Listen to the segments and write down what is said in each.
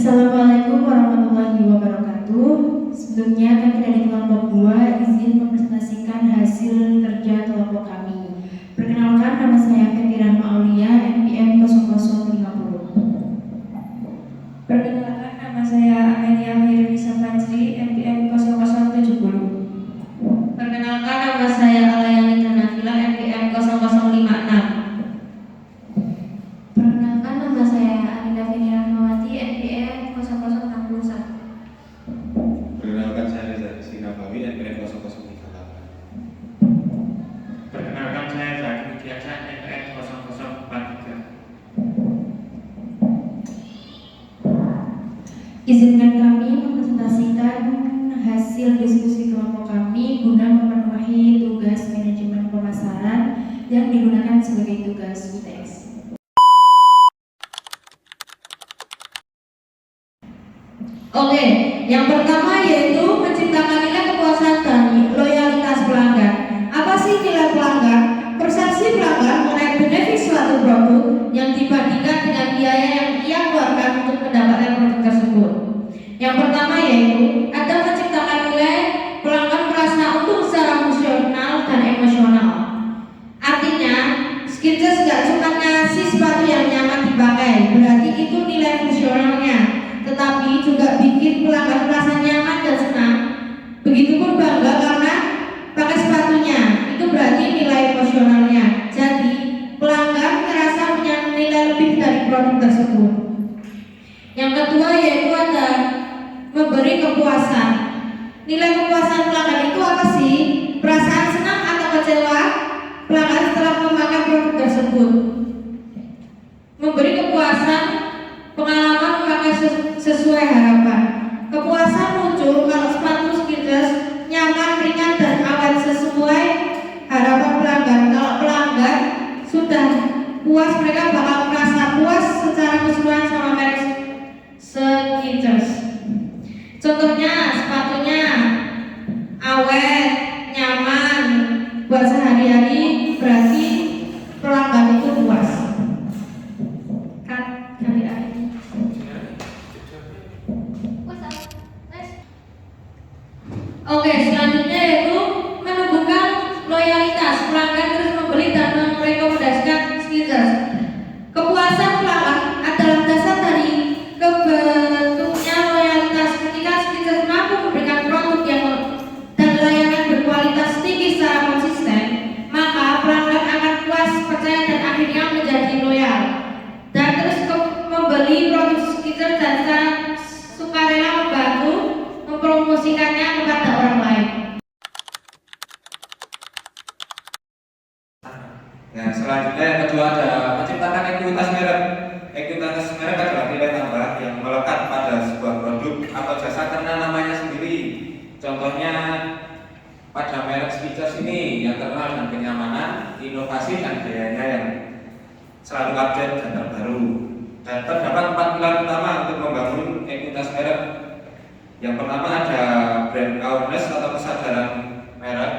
Assalamualaikum warahmatullahi wabarakatuh. Sebelumnya kami dari kelompok 2 izin mempresentasikan hasil kerja kelompok kami. Perkenalkan, nama saya Fethi Rahma Aulia, NPM 0050. Perkenalkan, nama saya Amelia Hirnisa Fajri, NPM 0070. Perkenalkan, nama saya Alayani Kanafila, NPM 0056. Perkenalkan, nama saya Arinda Feni Rahmawati, NPM 0061. Perkenalkan, saya Reza Rizky Nabawi, NPM 0038. Perkenalkan, saya Zaki Mudiaca, NPM 0043. Izinkan kami mempresentasikan hasil diskusi kelompok kami guna memenuhi tugas manajemen pemasaran yang digunakan sebagai tugas UTS. Oke, yang pertama yaitu menciptakan nilai kepuasan dan loyalitas pelanggan. Apa sih nilai pelanggan? Persepsi pelanggan mengenai benefit suatu produk yang dibandingkan dengan biaya yang ia keluarkan untuk mendapatkan produk tersebut. Yang pertama yaitu ada menciptakan nilai pelanggan merasa untung secara fungsional dan emosional. Artinya, Skechers gak cuma ngasih sepatu yang nyaman dipakai, berarti itu nilai fungsionalnya, tetapi juga bikin pelanggan merasa nyaman dan senang. Begitupun bangga karena pakai sepatunya, itu berarti nilai emosionalnya. Jadi pelanggan merasa punya nilai lebih dari produk tersebut. Yang kedua yaitu ada memberi kepuasan. Nilai kepuasan pelanggan itu apa sih? Perasaan senang atau kecewa pelanggan setelah memakai produk tersebut. Memberi kepuasan, pengalaman memakai sesuai harapan. Kepuasan muncul kalau sepatu Skechers nyaman, ringan, dan awet sesuai harapan pelanggan. Kalau pelanggan sudah puas, mereka bakal merasa puas secara keseluruhan sama merek Skechers. Contohnya sepatunya awet, nyaman, buat sehari-hari, berarti pelanggan itu puas. Oke, selanjutnya yaitu menumbuhkan loyalitas. Pelanggan terus membeli dan merekomendasikan Skechers. Kepuasan pelanggan adalah dasar dari kebentuknya loyalitas. Ketika Skechers mampu memberikan produk yang dan layanan berkualitas tinggi secara konsisten, maka pelanggan akan puas, percaya, dan akhirnya menjadi loyal dan terus membeli produk Skechers dan secara sukarela membantu mempromosikannya kepada orang lain. Nah, selanjutnya yang kedua ada menciptakan ekuitas merek. Ekuitas merek adalah nilai tambah yang melekat pada sebuah produk atau jasa karena namanya sendiri. Contohnya pada merek Skechers ini yang terkenal dengan kenyamanan, inovasi, dan gayanya yang selalu update dan terbaru. Dan terdapat 4 pilar utama untuk membangun ekuitas merek. Yang pertama ada brand awareness atau kesadaran merek.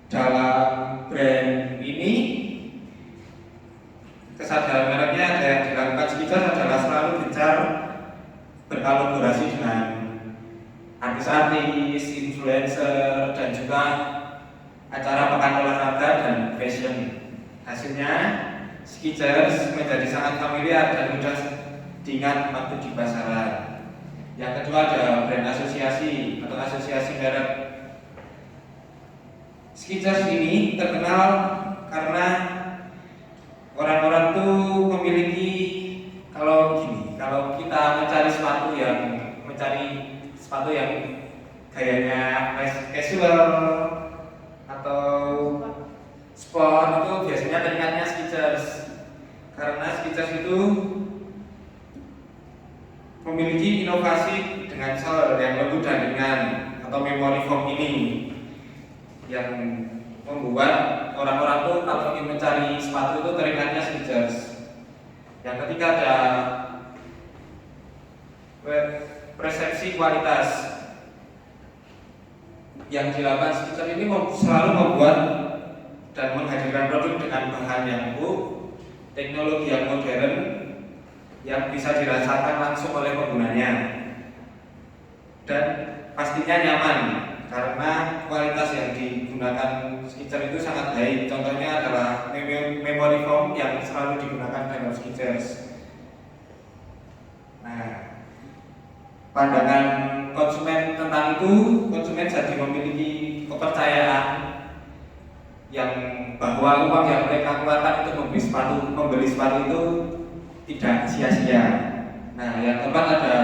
Dalam brand ini kesadaran mereknya ada yang dilakukan Skechers adalah selalu gencar berkolaborasi dengan artis-artis, influencer, dan juga acara pekan olahraga dan fashion. Hasilnya Skechers menjadi sangat familiar dan mudah diingat waktu di pasaran. Yang kedua ada brand asosiasi atau asosiasi merek. Skechers ini terkenal karena orang-orang tuh memiliki kalau kita mencari sepatu yang gayanya casual atau sport itu biasanya teringatnya Skechers karena Skechers itu memiliki inovasi dengan sole yang lembut dan ringan atau memory foam ini yang membuat orang-orang tuh kalau ingin mencari sepatu itu teringatnya Skechers. Yang ketiga ada persepsi kualitas. Yang dilakukan Skechers ini selalu membuat dan menghadirkan produk dengan bahan yang empuk, teknologi yang modern, yang bisa dirasakan langsung oleh penggunanya, dan pastinya nyaman karena kualitas yang digunakan Skechers itu sangat baik. Contohnya adalah memory foam yang selalu digunakan dalam Skechers. Nah, pandangan konsumen tentang itu, konsumen jadi memiliki kepercayaan yang bahwa uang yang mereka keluarkan untuk membeli sepatu itu tidak sia-sia. Nah, yang keempat ada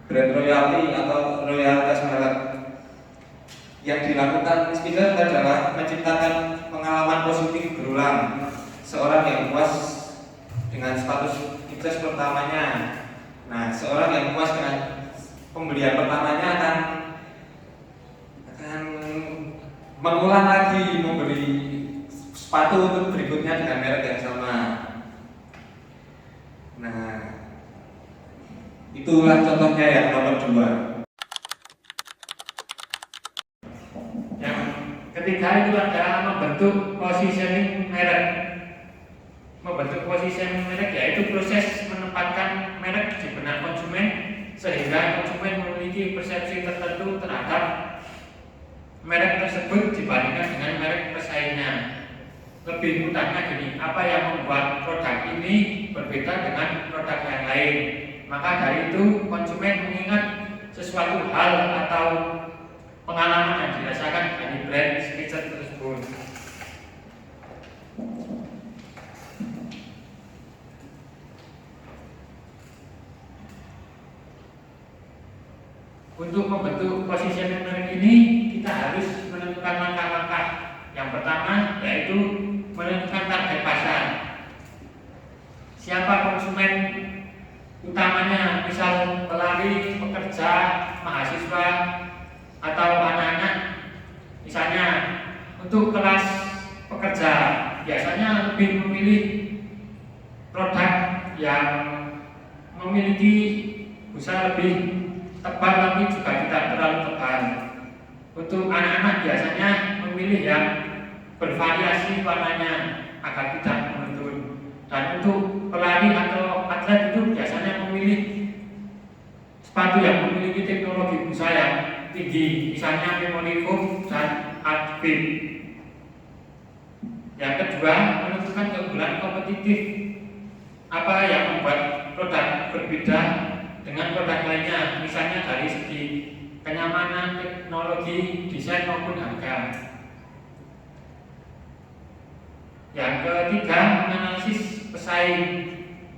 brand royalty atau loyalitas merek. Yang dilakukan Skechers adalah menciptakan pengalaman positif berulang. Seorang yang puas dengan sepatu Skechers pertamanya, nah seorang yang puas dengan pembelian pertamanya akan mengulang lagi membeli sepatu untuk berikutnya dengan merek yang sama. Nah, itulah contohnya yang nomor 2. Yang ketiga itu adalah membentuk positioning merek. Membentuk positioning merek yaitu proses menempatkan merek di benak konsumen sehingga konsumen memiliki persepsi tertentu terhadap merek tersebut dibandingkan dengan merek pesaingnya. Lebih mudahnya gini, apa yang membuat produk ini berbeda dengan produk yang lain? Maka dari itu konsumen mengingat sesuatu hal atau pengalaman yang dirasakan dari brand Skechers tersebut. Untuk membentuk positioning merek ini, kita harus menentukan langkah-langkah. Yang pertama yaitu menentukan target pasar. Siapa konsumen utamanya, misal pelari, pekerja, mahasiswa, atau anak-anak. Misalnya untuk kelas pekerja biasanya lebih memilih produk yang memiliki busa lebih tebal tapi juga tidak terlalu tebal. Untuk anak-anak biasanya memilih yang bervariasi warnanya agar tidak menonjol. Dan untuk pelari atau atlet itu biasanya memilih sepatu yang memiliki teknologi busa yang tinggi, misalnya memory foam dan Artfit. Yang kedua, menentukan keunggulan kompetitif. Apa yang membuat produk berbeda dengan produk lainnya, misalnya dari segi kenyamanan, teknologi, desain maupun harga. Yang ketiga, menganalisis pesaing.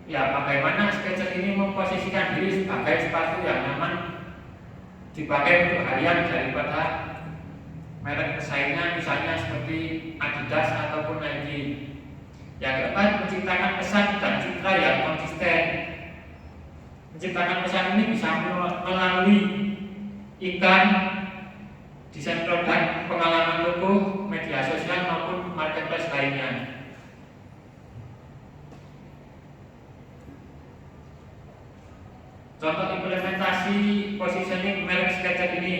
Ya, bagaimana Skechers ini memposisikan diri sebagai sepatu yang nyaman dipakai untuk harian daripada merek pesaingnya, misalnya seperti Adidas ataupun Nike. Yang keempat, menciptakan pesan dan citra yang konsisten. Menciptakan pesan ini bisa melalui iklan, desain produk, pengalaman logo, media sosial maupun marketplace lainnya. Contoh implementasi positioning merek Skechers ini.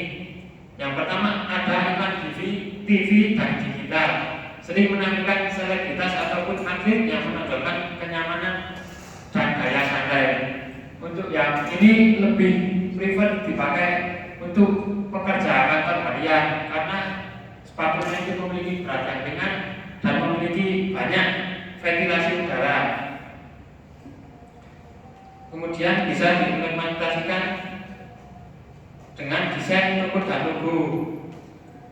Yang pertama, ada iklan TV dan digital. Sering menampilkan selebritas ataupun atlet yang menonjolkan kenyamanan dan gaya santai. Untuk yang ini lebih prefer dipakai untuk pekerja kantor harian karena sepatunya itu memiliki berat yang ringan dan memiliki banyak ventilasi udara. Kemudian bisa diimplementasikan dengan desain logo dan logo.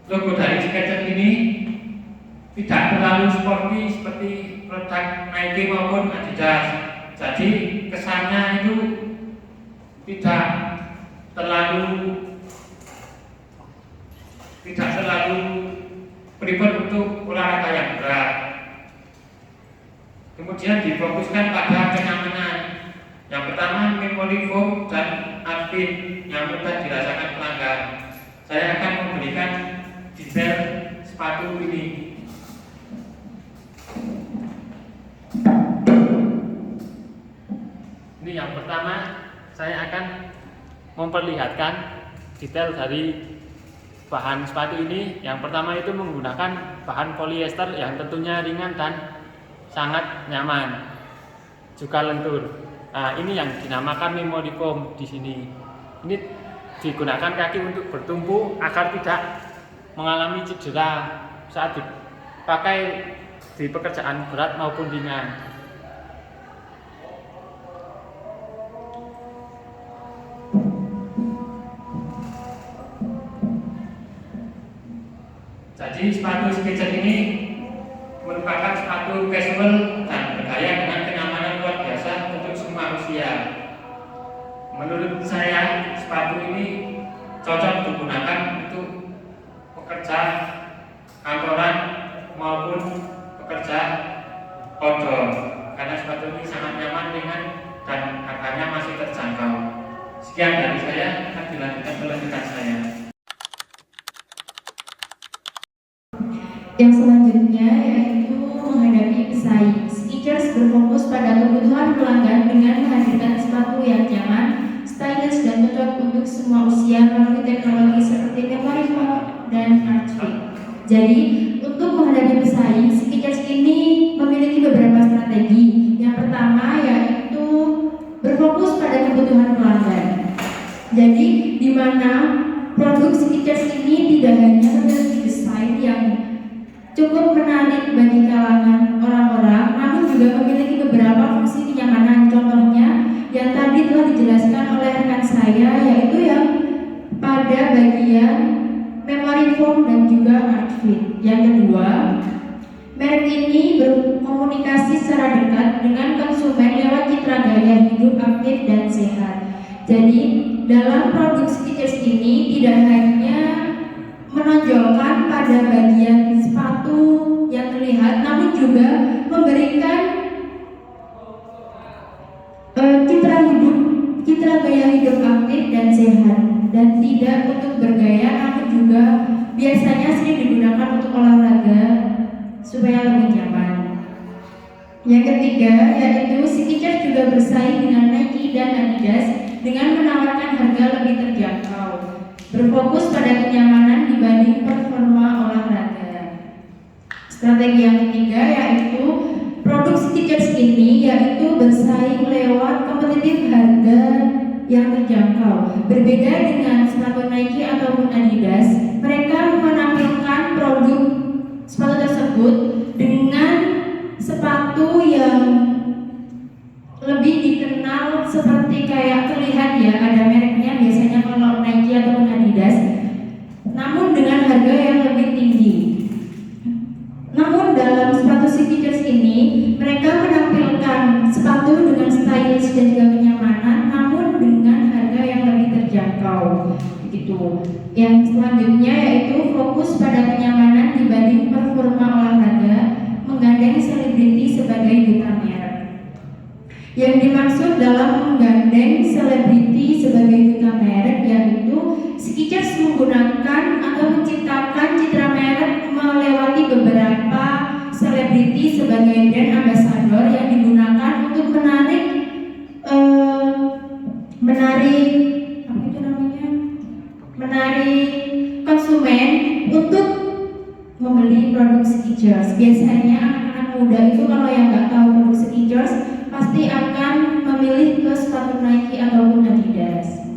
Logo dari Skechers ini tidak terlalu sporty seperti produk Nike maupun Adidas. Jadi kesannya itu tidak terlalu prefer untuk olahraga yang berat. Kemudian difokuskan pada kenyamanan. Yang pertama, memory foam dan Artfit yang mudah dirasakan pelanggan. Saya akan memberikan detail sepatu ini. Ini yang pertama, saya akan memperlihatkan detail dari bahan sepatu ini. Yang pertama itu menggunakan bahan polyester yang tentunya ringan dan sangat nyaman, juga lentur. Nah, ini yang dinamakan memory foam di sini. Ini digunakan kaki untuk bertumpu agar tidak mengalami cedera saat dipakai di pekerjaan berat maupun ringan. Jadi sepatu skater ini merupakan sepatu casual dan bergaya dengan kenyamanan luar biasa untuk semua usia. Menurut saya sepatu ini cocok digunakan untuk pekerja kantoran maupun pekerja outdoor karena sepatu ini sangat nyaman, ringan, dan harganya masih terjangkau. Sekian dari saya, akan dilanjutkan oleh rekan saya. Yang selanjutnya yaitu menghadapi pesaing. Skechers berfokus pada kebutuhan pelanggan dengan menghadirkan sepatu yang nyaman, stylish, dan cocok untuk semua usia melalui teknologi seperti memory foam dan Archfit. Jadi, untuk menghadapi pesaing, Skechers ini memiliki beberapa strategi. Yang pertama yaitu berfokus pada kebutuhan pelanggan. Jadi, di mana produk Skechers ini tidak hanya memiliki desain yang cukup menarik bagi kalangan orang-orang, namun juga memiliki beberapa fungsi kenyamanan. Contohnya yang tadi telah dijelaskan oleh rekan saya, yaitu yang pada bagian memory foam dan juga Archfit. Yang kedua, merek ini berkomunikasi secara dekat dengan konsumen lewat citra gaya hidup aktif dan sehat. Jadi dalam produk Skechers ini tidak hanya menonjolkan pada bagian sepatu yang terlihat, namun juga memberikan citra gaya hidup aktif dan sehat, dan tidak untuk bergaya, namun juga biasanya sering digunakan untuk olahraga supaya lebih nyaman. Yang ketiga yaitu Skechers juga bersaing dengan Nike dan Adidas dengan menawarkan harga lebih terjangkau, berfokus pada kenyamanan dibanding performa olahraga. Strategi yang ketiga yaitu produk Skechers ini yaitu bersaing lewat kompetitif harga yang terjangkau. Berbeda dengan sepatu Nike ataupun Adidas, mereka menampilkan produk sepatu tersebut dengan sepatu yang lebih dikenal seperti kayak terlihat ya, ada mereknya biasanya kalau Nike ataupun Adidas, namun dengan harga yang lebih tinggi. Namun dalam sepatu Skechers ini mereka menampilkan sepatu dengan stylish dan juga kenyamanan, namun dengan harga yang lebih terjangkau. Begitu. Yang selanjutnya yaitu fokus pada kenyamanan dibanding performa olahraga, menggandeng selebriti sebagai duta merek. Yang dimaksud dalam menggandeng selebriti sebagai duta merek yaitu Skechers menggunakan atau menciptakan citra merek melewati beberapa selebriti sebagai brand ambassador yang digunakan untuk menarik konsumen untuk membeli produk Skechers. Biasanya anak-anak muda itu kalau yang nggak tahu produk Skechers pasti akan memilih ke sepatu Nike ataupun Adidas.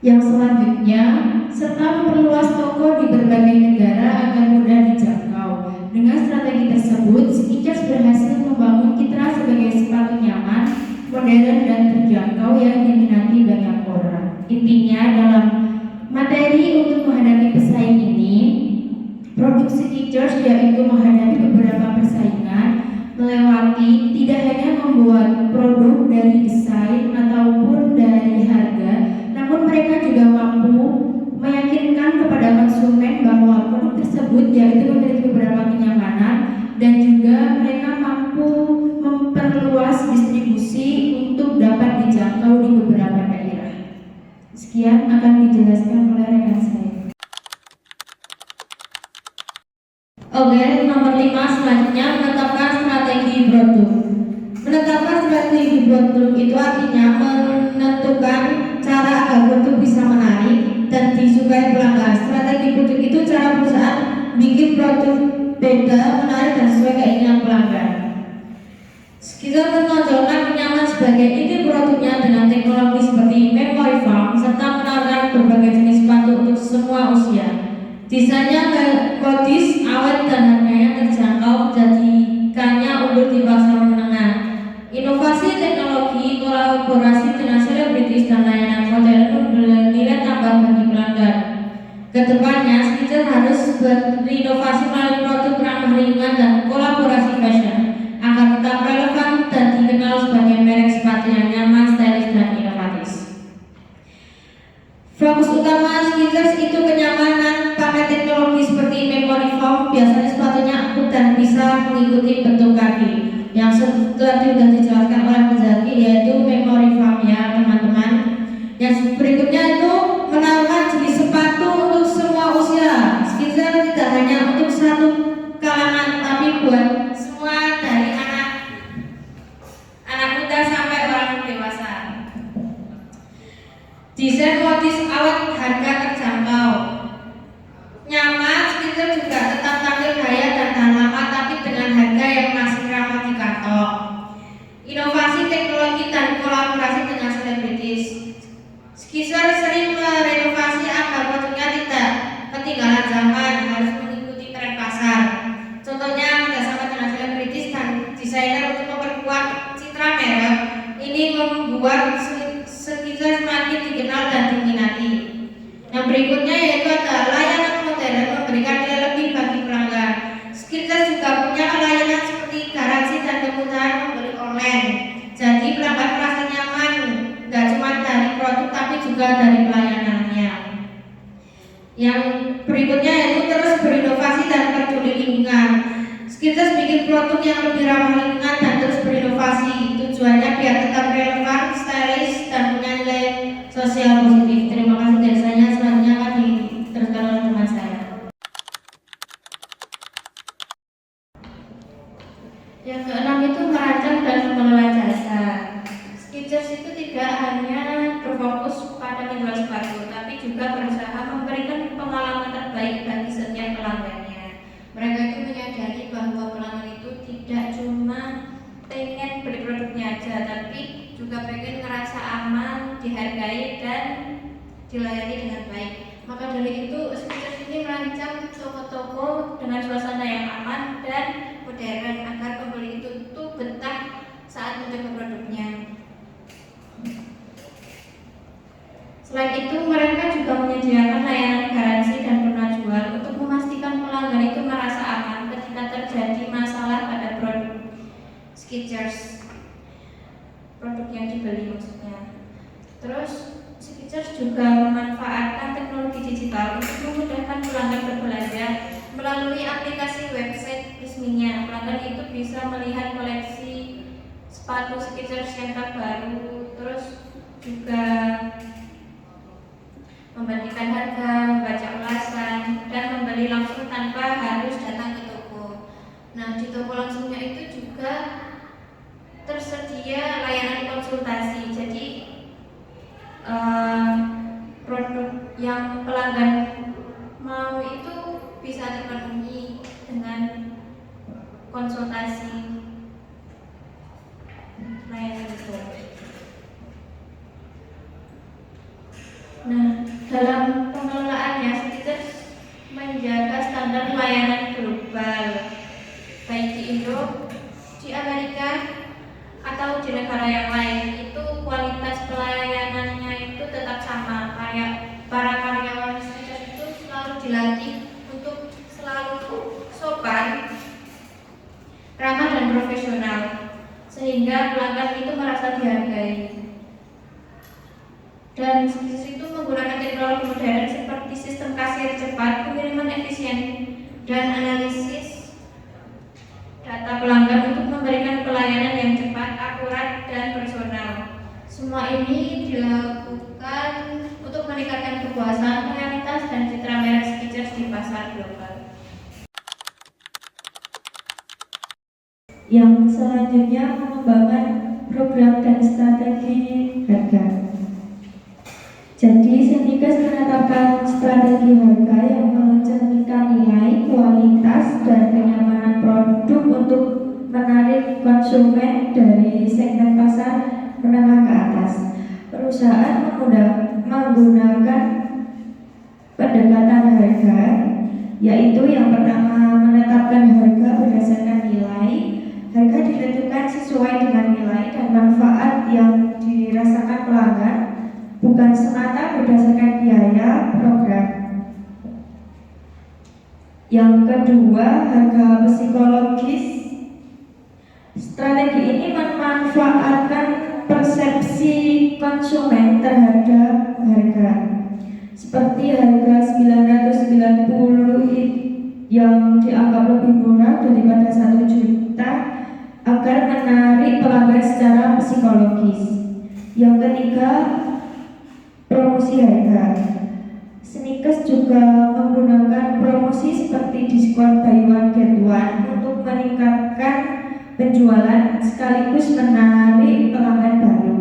Yang selanjutnya, serta memperluas toko di berbagai negara agar mudah dijangkau. Dengan strategi tersebut, Skechers berhasil membangun citra sebagai sepatu nyaman, modern, dan terjangkau yang diminati banyak orang. Intinya dalam materi untuk menghadapi pesaing ini, produk Skechers yaitu menghadapi beberapa persaingan, melewati tidak hanya membuat produk dari desain ataupun dari harga, namun mereka juga mampu meyakinkan kepada konsumen bahwa produk tersebut yaitu memiliki beberapa kenyamanan, dan juga mereka mampu memperluas distribusi untuk dapat dijangkau di beberapa daerah. Sekian akan dijelaskan oleh rekan saya. Oke, nomor 5 selanjutnya menetapkan strategi produk. Menetapkan strategi produk itu artinya menentukan cara agar produk bisa menarik dan disukai pelanggan. Strategi produk itu cara perusahaan bikin produk beda, menarik, dan sesuai keinginan pelanggan. Skechers menonjolkan kenyamanan sebagai Desainnya modis, awet, dan harganya terjangkau menjadikannya unggul di pasar menengah. Inovasi teknologi, kolaborasi dengan selebritis, dan layanan modern bernilai tambah bagi pelanggan. Kedepannya, Skechers harus berinovasi melalui produk ramah lingkungan dan kolaborasi fashion agar tetap relevan dan dikenal sebagai merek sepatu yang nyaman, stylish, dan inovatif. Fokus utama Skechers itu kenyamanan. Pakai teknologi seperti memory foam, biasanya sepatunya empuk dan bisa mengikuti bentuk kaki. Yang tadi sudah dijelaskan oleh Zaki, yaitu memory foam ya teman-teman. Yang berikutnya itu menawarkan jenis sepatu untuk semua usia. Skechers tidak hanya untuk satu kalangan, tapi buat semua dari anak muda sampai orang dewasa. Desain modis, awet, harga terjangkau, nyaman. Skechers juga tetap tampil gaya dan tahan lama, tapi dengan harga yang masih ramah di kantong. Inovasi teknologi dan kolaborasi dengan selebritis. Skechers sering merenovasi agar produknya tidak ketinggalan zaman, harus mengikuti tren pasar. Contohnya kerjasama dengan selebritis dan desainer untuk memperkuat citra merek. Ini membuat Skechers semakin dikenal dan diminati. Yang berikutnya yaitu ada layanan modern memberikan nilai lebih bagi pelanggan. Skechers juga punya layanan seperti garansi dan kemudahan membeli online. Jadi pelanggan merasa nyaman, tidak cuma dari produk tapi juga dari pelayanannya. Yang berikutnya yaitu terus berinovasi dan peduli lingkungan. Skechers bikin produk yang lebih ramah lingkungan dan terus berinovasi. Tujuannya biar tetap relevan, stylish, dan punya nilai sosial positif. Terima kasih dari saya. Selanjutnya akan diteruskan oleh teman saya. Yang keenam itu merancang dan mengelola jasa. Skechers itu tidak hanya berfokus pada menjual sepatu, tapi juga berusaha memberikan pengalaman terbaik bagi setiap pelanggannya. Mereka itu menyadari bahwa pelanggan itu tidak cuma pengen beli produknya aja, tapi juga pengen ngerasa aman, dihargai, dan dilayani dengan baik. Maka dari itu Skechers ini merancang toko-toko dengan suasana yang aman dan modern agar pembeli itu betah saat mencoba produknya. Selain itu, mereka juga menyediakan layanan garansi dan pernah jual untuk memastikan pelanggan itu merasa aman ketika terjadi masalah pada produk Skechers, produk yang dibeli maksudnya. Terus Skechers juga memanfaatkan teknologi digital untuk memudahkan pelanggan berbelanja melalui aplikasi website resminya. Pelanggan itu bisa melihat koleksi sepatu Skechers yang terbaru, terus juga membandingkan harga, membaca ulasan, dan membeli langsung tanpa harus datang ke toko. Nah, di toko langsungnya itu juga tersedia layanan konsultasi. Jadi produk yang pelanggan mau itu bisa terpenuhi dengan konsultasi layanan itu. Nah, dalam pengelolaannya Skechers menjaga standar layanan global, baik di Indo, di Amerika, atau di negara yang lain. Itu kualitas pelayanannya itu tetap sama. Kayak para karyawan Skechers itu selalu dilatih untuk selalu sopan, ramah, dan profesional, sehingga pelanggan itu merasa dihargai. Dan Skechers itu menggunakan teknologi modern seperti sistem kasir cepat, pengiriman efisien, dan analisis data pelanggan untuk memberikan pelayanan yang cepat, akurat, dan personal. Semua ini dilakukan untuk meningkatkan kepuasan, loyalitas, dan citra merek Skechers di pasar global. Yang selanjutnya mengembangkan program dan strategi harga. Jadi Sneakers menetapkan strategi harga yang mencerminkan nilai, kualitas, dan kenyamanan produk untuk menarik konsumen dari segmen pasar menengah ke atas. Perusahaan menggunakan pendekatan harga yaitu yang pertama menetapkan harga berdasarkan nilai. Harga ditentukan sesuai dengan nilai dan manfaat yang dirasakan pelanggan, bukan semata berdasarkan biaya program. Yang kedua, harga psikologis. Strategi ini memanfaatkan persepsi konsumen terhadap harga, seperti harga 990 yang dianggap lebih murah daripada 1 juta agar menarik pelanggan secara psikologis. Yang ketiga, promosi harga. Sneakers juga menggunakan promosi seperti diskon buy one get one untuk meningkatkan penjualan sekaligus menarik pelanggan baru.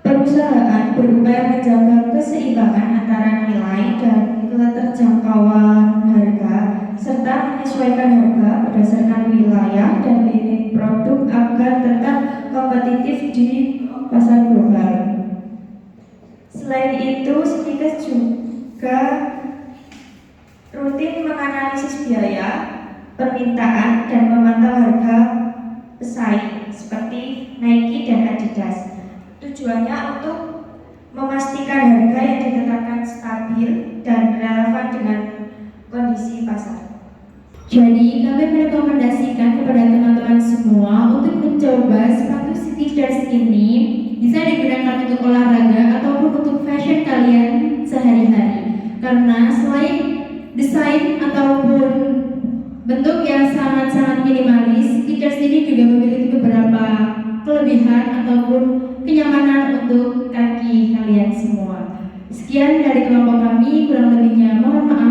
Perusahaan berupaya menjaga keseimbangan antara nilai dan keterjangkauan harga serta menyesuaikan harga berdasarkan wilayah dan lini produk agar tetap kompetitif di pasar global. Selain itu, Sneakers juga rutin menganalisis biaya, permintaan, dan memantau harga pesaing seperti Nike dan Adidas. Tujuannya untuk memastikan harga yang ditetapkan stabil dan relevan dengan kondisi pasar. Jadi, kami merekomendasikan kepada teman-teman semua untuk mencoba sepatu Sneakers ini. Bisa digunakan untuk olahraga ataupun untuk fashion kalian sehari-hari. Karena selain desain ataupun bentuk yang sangat-sangat minimalis, Sneakers ini juga memiliki beberapa kelebihan ataupun kenyamanan untuk kaki kalian semua. Sekian dari kelompok kami, kurang lebihnya mohon maaf.